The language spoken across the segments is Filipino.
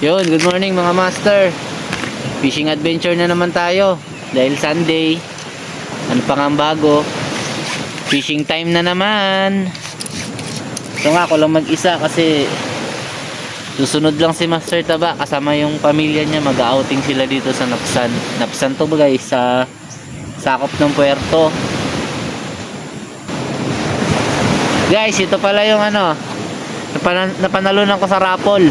Yun, good morning mga master. Fishing adventure na naman tayo. Dahil Sunday. Ano pa nga ang bago? Fishing time na naman. Ito nga, ako lang mag-isa kasi susunod lang si Master Taba. Kasama yung pamilya niya. Mag-outing sila dito sa Napsan. Napsan to ba guys? Sa sakop ng puerto. Guys, ito pala yung napanalunan ko sa raffle.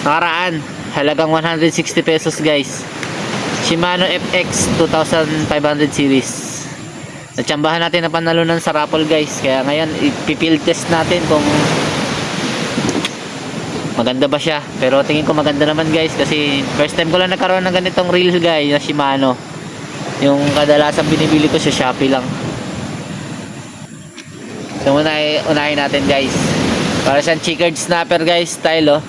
Nakaraan, halagang 160 pesos guys. Shimano FX 2500 series. Natsambahan natin na panalunan sa raffle guys. Kaya ngayon, ipipil test natin kung maganda ba siya. Pero tingin ko maganda naman guys. Kasi first time ko lang nagkaroon ng ganitong reel guys na Shimano. Yung kadalasan binibili ko sa Shopee lang. So unahin natin guys. Para siyang checkered snapper guys style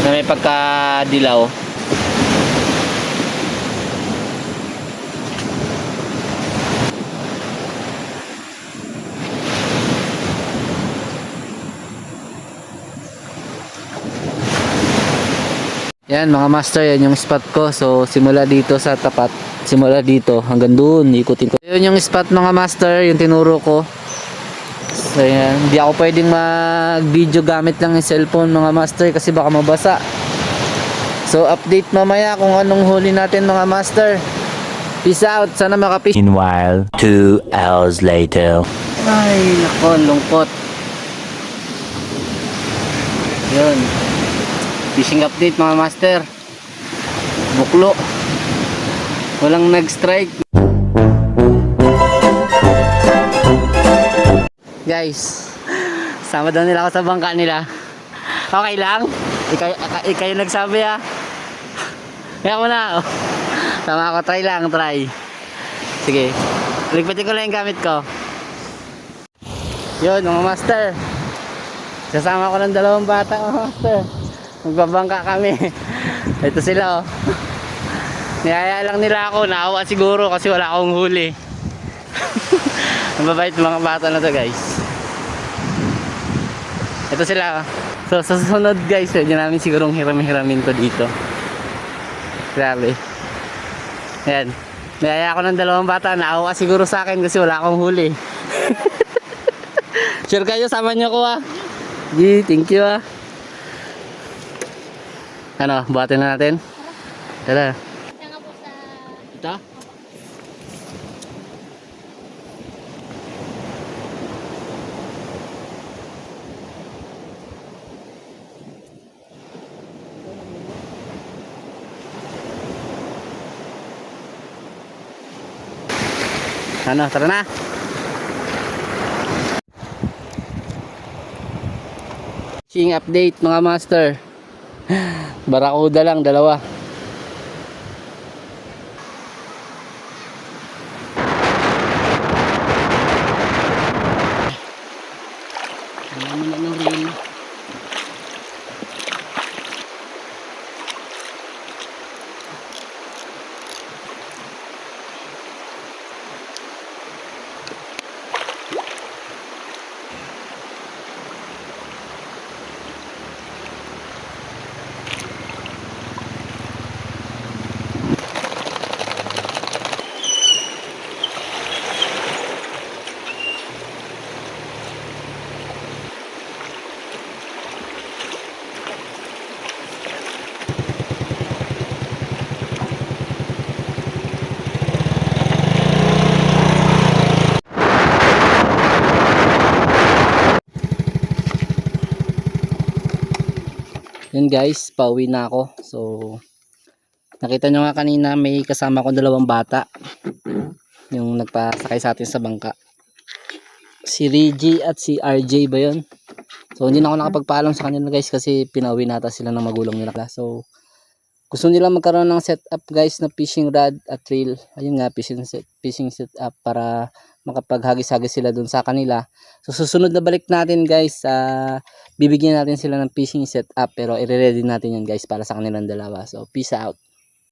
na may pagka-dilaw. Yan mga master, yan yung spot ko. So simula dito sa tapat, simula dito hanggang doon, ikutin ko. Yun yung spot mga master, yung tinuro ko. So yan, hindi ako pwedeng mag-video gamit lang yung cellphone mga master kasi baka mabasa. So update mamaya kung anong huli natin mga master. Peace out, sana makapish. Meanwhile, 2 hours later. Ay nako, lungkot. Yun, fishing update mga master. Buklo, walang nag-strike. Guys, sama daw nila ako sa bangka nila. Okay lang? Ikaw yung nagsabi Kaya mo na. Tama ako, try lang, try. Sige, ligpatin ko lang yung gamit ko. Yun mga master, sasama ko ng dalawang bata mga master. Magbabangka kami. Ito sila niyaya lang nila ako, naawa siguro kasi wala akong huli. Mababait mga bata na to guys. Ito sila. So sa susunod guys, pwede namin sigurong hiram-hiramin to dito. Grabe. Ayan, niyaya ako ng dalawang bata, naawa siguro sa akin kasi wala akong huli. Sure kayo, sama nyo ko thank you Ano, buhatin na natin. Tara. Ito? Ano, tara na. Fishing update mga master. Barakuda lang, dalawa. Yun guys, pauwi na ako. So nakita nyo nga kanina may kasama ko dalawang bata, yung nagpasakay sa atin sa bangka, si Reggie at si RJ ba yun. So hindi na ako nakapagpaalam sa kanila guys kasi pinauwi nata sila ng magulang nila. So gusto nila magkaroon ng setup guys na fishing rod at reel. Ayun nga, fishing setup para makapaghagis-hagis sila dun sa kanila. So susunod na balik natin guys, bibigyan natin sila ng fishing setup pero i-ready natin yan guys para sa kanilang dalawa. So peace out.